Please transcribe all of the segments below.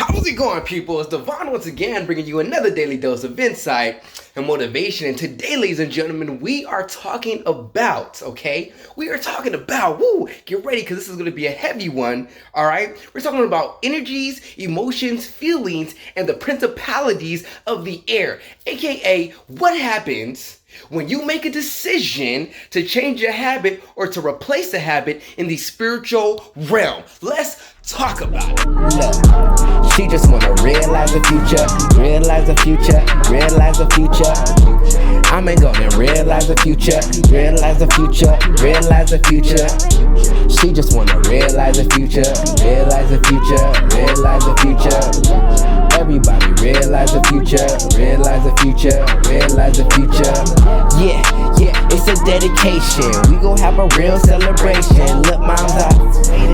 How's it going, people? It's Devon once again bringing you another daily dose of insight and motivation. And today, ladies and gentlemen, we are talking about, get ready because this is going to be a heavy one, all right? We're talking about energies, emotions, feelings, and the principalities of the air, aka what happens when you make a decision to change a habit or to replace a habit in the spiritual realm. Let's talk about it. Look, she just wanna realize the future, realize the future, realize the future. I'ma go and realize the future, realize the future, realize the future. She just wanna realize the future, realize the future, realize the future. Everybody realize the future, realize the future, realize the future. Yeah, it's a dedication. We gon' have a real celebration. Look, moms,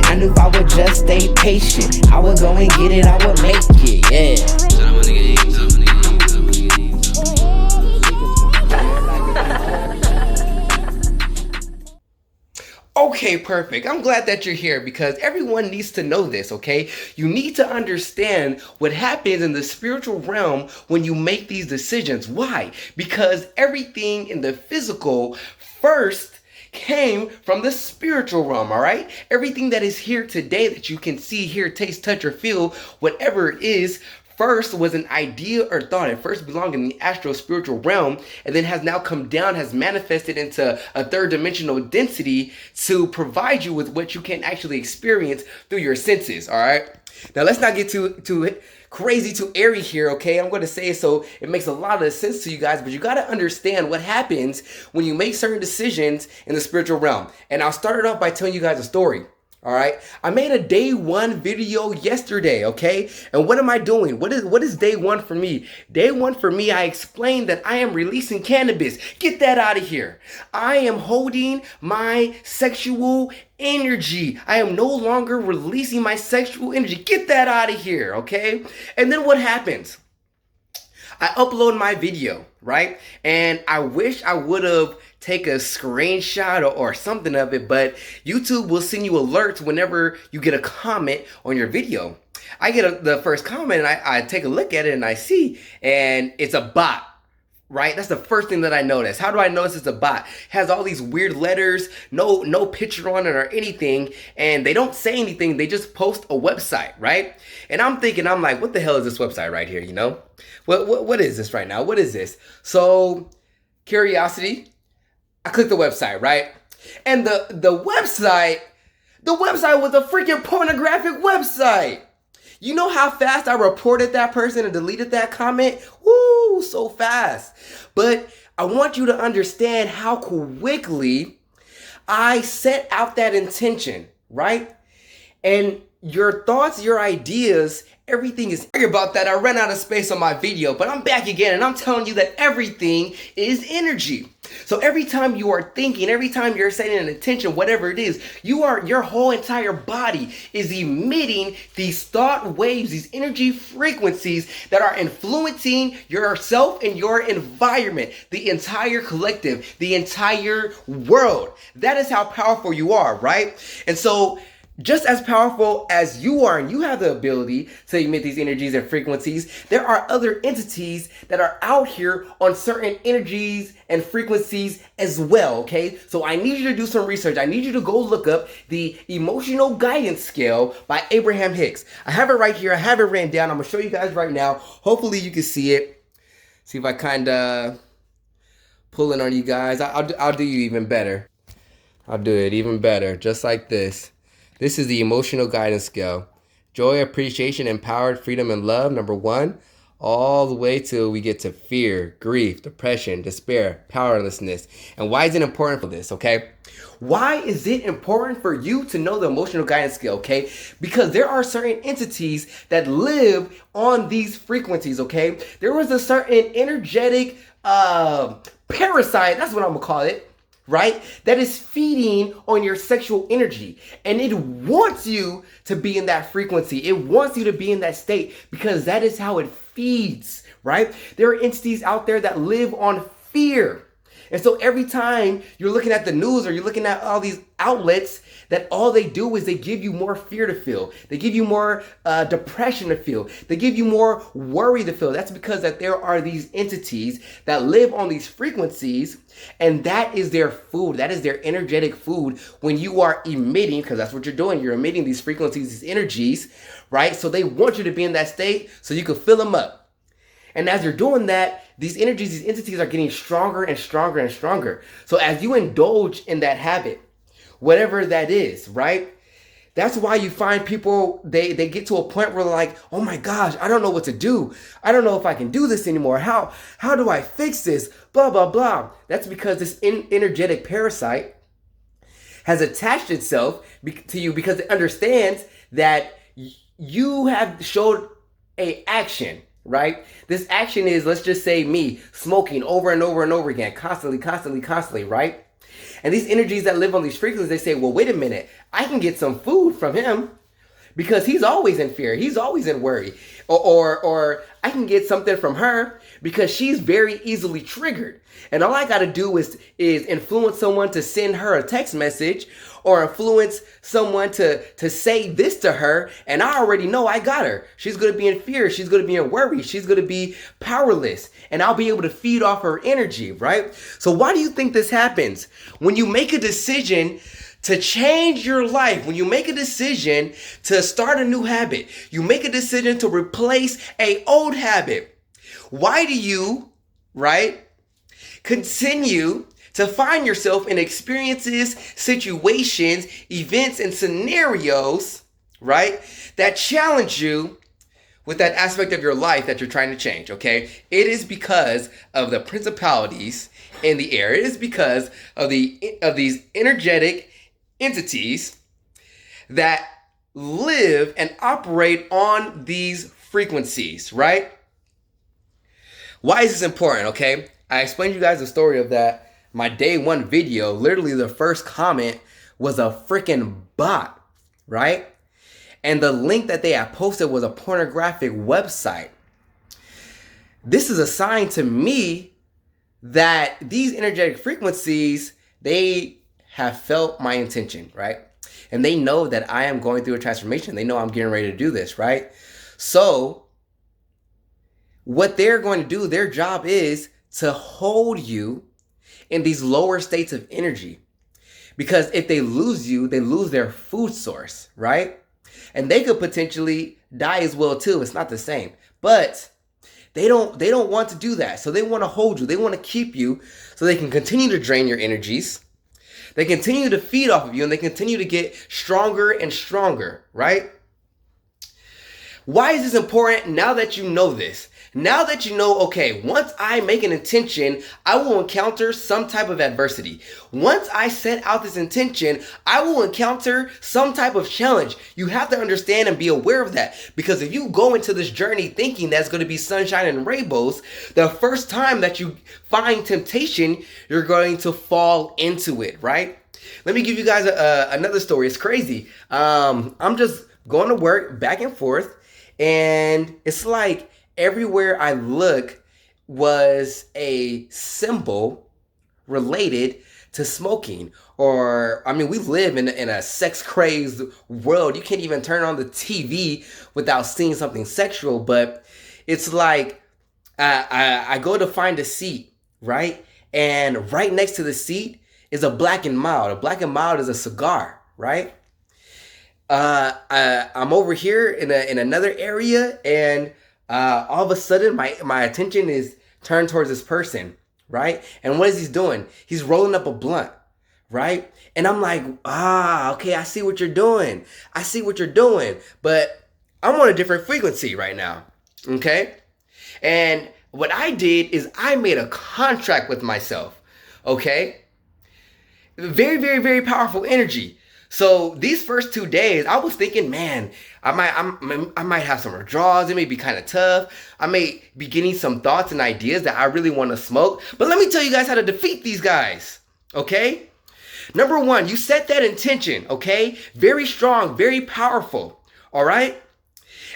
I knew if I would just stay patient, I would go and get it, I would make it, yeah. Okay, perfect. I'm glad that you're here because everyone needs to know this, okay? You need to understand what happens in the spiritual realm when you make these decisions. Why? Because everything in the physical first came from the spiritual realm, all right? Everything that is here today that you can see, hear, taste, touch, or feel, whatever it is, first was an idea or thought. It first belonged in the astral spiritual realm and then has now come down, has manifested into a third dimensional density to provide you with what you can actually experience through your senses, all right? Now let's not get too crazy, too airy here, okay? I'm going to say it so it makes a lot of sense to you guys, but you got to understand what happens when you make certain decisions in the spiritual realm. And I'll start it off by telling you guys a story. All right, I made a day one video yesterday, okay? And what am I doing? What is day one for me? Day one for me, I explained that I am releasing cannabis. Get that out of here. I am holding my sexual energy. I am no longer releasing my sexual energy. Get that out of here, okay? And then what happens? I upload my video, right? And I wish I would have take a screenshot or something of it, but YouTube will send you alerts whenever you get a comment on your video. I get the first comment and I take a look at it and I see, and it's a bot, right? That's the first thing that I notice. How do I notice it's a bot? It has all these weird letters, no picture on it or anything, and they don't say anything. They just post a website, right? And I'm like, what the hell is this website right here, you know? What is this right now? What is this? So, curiosity, I clicked the website, right? And the website was a freaking pornographic website. You know how fast I reported that person and deleted that comment? Woo, so fast. But I want you to understand how quickly I set out that intention, right? And your thoughts, your ideas, everything is sorry about that. I ran out of space on my video, but I'm back again and I'm telling you that everything is energy. So every time you are thinking, every time you're setting an intention, whatever it is, your whole entire body is emitting these thought waves, these energy frequencies that are influencing yourself and your environment, the entire collective, the entire world. That is how powerful you are, right? And so just as powerful as you are, and you have the ability to emit these energies and frequencies, there are other entities that are out here on certain energies and frequencies as well, okay? So I need you to do some research. I need you to go look up the Emotional Guidance Scale by Abraham Hicks. I have it right here. I have it written down. I'm going to show you guys right now. Hopefully you can see it. See if I kind of pull in on you guys. I'll do you even better. I'll do it even better, just like this. This is the Emotional Guidance Scale. Joy, appreciation, empowered, freedom, and love, number 1. All the way till we get to fear, grief, depression, despair, powerlessness. And why is it important for this, okay? Why is it important for you to know the Emotional Guidance Scale, okay? Because there are certain entities that live on these frequencies, okay? There was a certain energetic parasite, that's what I'm gonna call it, right? That is feeding on your sexual energy. And it wants you to be in that frequency. It wants you to be in that state because that is how it feeds, right? There are entities out there that live on fear. And so every time you're looking at the news or you're looking at all these outlets, that all they do is they give you more fear to feel. They give you more depression to feel. They give you more worry to feel. That's because that there are these entities that live on these frequencies, and that is their food. That is their energetic food when you are emitting, because that's what you're doing. You're emitting these frequencies, these energies, right? So they want you to be in that state so you can fill them up. And as you're doing that, these energies, these entities are getting stronger and stronger and stronger. So as you indulge in that habit, whatever that is, right? That's why you find people, they get to a point where they're like, oh my gosh, I don't know what to do. I don't know if I can do this anymore. How do I fix this? Blah, blah, blah. That's because this energetic parasite has attached itself to you because it understands that you have showed a action, right? This action is, let's just say me, smoking over and over and over again, constantly, right? And these energies that live on these frequencies, they say, well, wait a minute, I can get some food from him because he's always in fear. He's always in worry. Or I can get something from her because she's very easily triggered. And all I got to do is influence someone to send her a text message or influence someone to say this to her. And I already know I got her. She's going to be in fear. She's going to be in worry. She's going to be powerless. And I'll be able to feed off her energy, right? So why do you think this happens? When you make a decision to change your life, when you make a decision to start a new habit, you make a decision to replace an old habit, why do you, right, continue to find yourself in experiences, situations, events, and scenarios, right, that challenge you with that aspect of your life that you're trying to change, okay? It is because of the principalities in the air. It is because of these energetic entities that live and operate on these frequencies, right? Why is this important, okay? I explained to you guys the story of that. My day one video, literally the first comment was a freaking bot, right? And the link that they had posted was a pornographic website. This is a sign to me that these energetic frequencies, they have felt my intention, right? And they know that I am going through a transformation. They know I'm getting ready to do this, right? So what they're going to do, their job is to hold you in these lower states of energy. Because if they lose you, they lose their food source, right? And they could potentially die as well too. It's not the same. But they don't want to do that. So they want to hold you. They want to keep you so they can continue to drain your energies. They continue to feed off of you and they continue to get stronger and stronger, right? Why is this important now that you know this? Now that you know, okay, once I make an intention, I will encounter some type of adversity. Once I set out this intention, I will encounter some type of challenge. You have to understand and be aware of that. Because if you go into this journey thinking that's going to be sunshine and rainbows, the first time that you find temptation, you're going to fall into it, right? Let me give you guys another story. It's crazy. I'm just going to work back and forth, and it's like everywhere I look was a symbol related to smoking. Or, I mean, we live in a sex-crazed world. You can't even turn on the TV without seeing something sexual. But it's like I go to find a seat, right? And right next to the seat is a Black and Mild. A Black and Mild is a cigar, right? I'm over here in another area, and all of a sudden my attention is turned towards this person, right? And what is he doing? He's rolling up a blunt, right? And I'm like, okay, I see what you're doing. I see what you're doing. But I'm on a different frequency right now, okay? And what I did is I made a contract with myself, okay? Very, very, very powerful energy. So these first 2 days, I was thinking, man, I might have some withdrawals. It may be kind of tough. I may be getting some thoughts and ideas that I really want to smoke. But let me tell you guys how to defeat these guys, okay? Number one, you set that intention, okay? Very strong, very powerful, all right?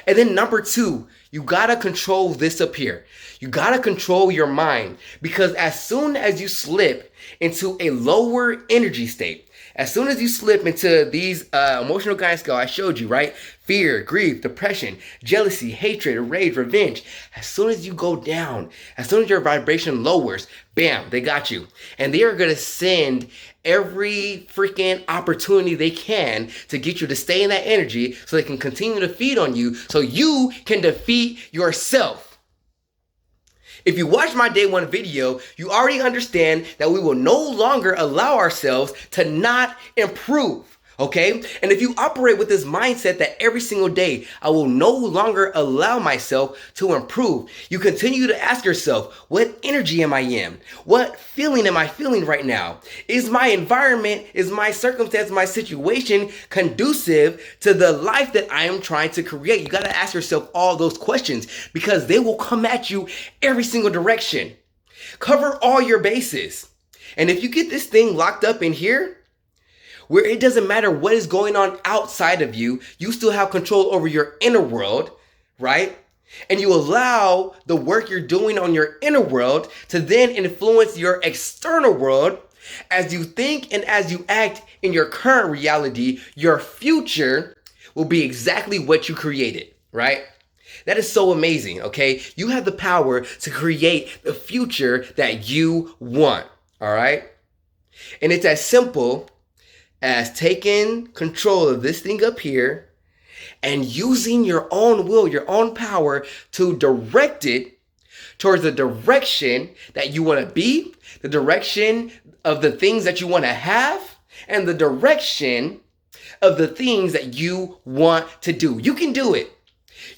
And then number 2, you gotta control this up here. You gotta control your mind, because as soon as you slip into a lower energy state, as soon as you slip into these emotional guidance scale I showed you, right? Fear, grief, depression, jealousy, hatred, rage, revenge. As soon as you go down, as soon as your vibration lowers, bam, they got you. And they are going to send every freaking opportunity they can to get you to stay in that energy so they can continue to feed on you so you can defeat yourself. If you watch my day 1 video, you already understand that we will no longer allow ourselves to not improve. Okay? And if you operate with this mindset that every single day, I will no longer allow myself to improve, you continue to ask yourself, what energy am I in? What feeling am I feeling right now? Is my environment, is my circumstance, my situation conducive to the life that I am trying to create? You got to ask yourself all those questions, because they will come at you every single direction. Cover all your bases. And if you get this thing locked up in here, where it doesn't matter what is going on outside of you, you still have control over your inner world, right? And you allow the work you're doing on your inner world to then influence your external world. As you think and as you act in your current reality, your future will be exactly what you created, right? That is so amazing, okay? You have the power to create the future that you want, all right? And it's as simple as taking control of this thing up here and using your own will, your own power to direct it towards the direction that you want to be, the direction of the things that you want to have, and the direction of the things that you want to do. You can do it.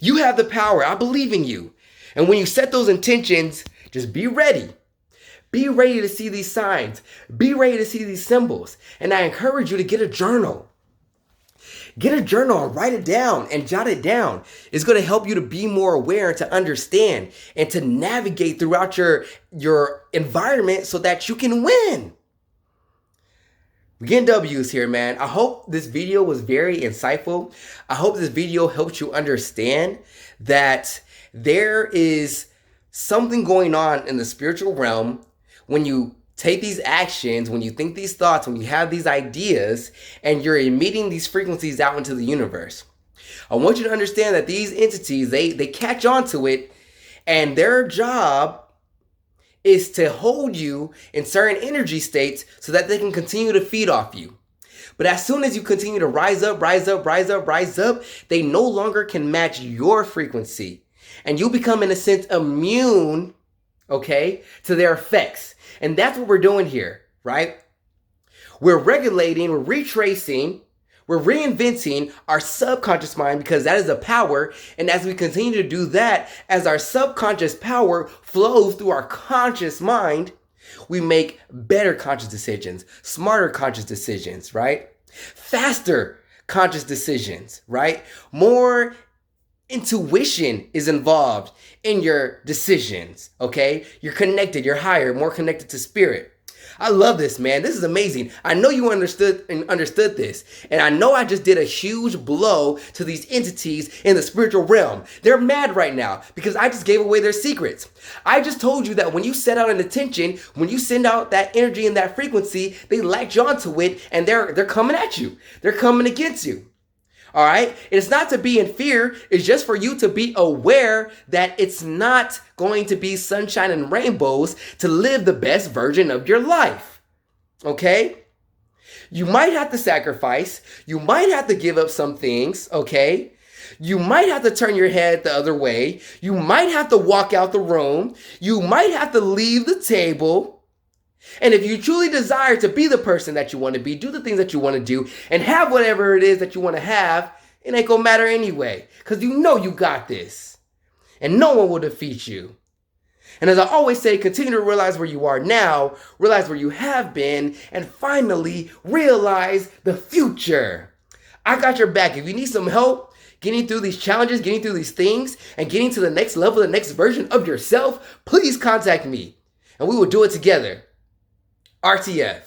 You have the power. I believe in you. And when you set those intentions, just be ready. Be ready to see these signs. Be ready to see these symbols. And I encourage you to get a journal. Get a journal and write it down and jot it down. It's going to help you to be more aware and to understand and to navigate throughout your environment so that you can win. We're getting W's here, man. I hope this video was very insightful. I hope this video helped you understand that there is something going on in the spiritual realm. When you take these actions, when you think these thoughts, when you have these ideas, and you're emitting these frequencies out into the universe, I want you to understand that these entities, they catch on to it, and their job is to hold you in certain energy states so that they can continue to feed off you. But as soon as you continue to rise up, they no longer can match your frequency. And you become, in a sense, immune, okay, to their effects. And that's what we're doing here, right? We're regulating, we're retracing, we're reinventing our subconscious mind, because that is a power. And as we continue to do that, as our subconscious power flows through our conscious mind, we make better conscious decisions, smarter conscious decisions, right? Faster conscious decisions, right? More intuition is involved in your decisions, okay? You're connected, you're higher, more connected to spirit. I love this, man. This is amazing. I know you understood this. And I know I just did a huge blow to these entities in the spiritual realm. They're mad right now because I just gave away their secrets. I just told you that when you set out an intention, when you send out that energy and that frequency, they latch onto it and they're coming at you. They're coming against you. All right. It's not to be in fear. It's just for you to be aware that it's not going to be sunshine and rainbows to live the best version of your life. Okay. You might have to sacrifice. You might have to give up some things. Okay. You might have to turn your head the other way. You might have to walk out the room. You might have to leave the table. And if you truly desire to be the person that you want to be, do the things that you want to do, and have whatever it is that you want to have, it ain't gonna matter anyway. Because you know you got this. And no one will defeat you. And as I always say, continue to realize where you are now, realize where you have been, and finally realize the future. I got your back. If you need some help getting through these challenges, getting through these things, and getting to the next level, the next version of yourself, please contact me. And we will do it together. RTF.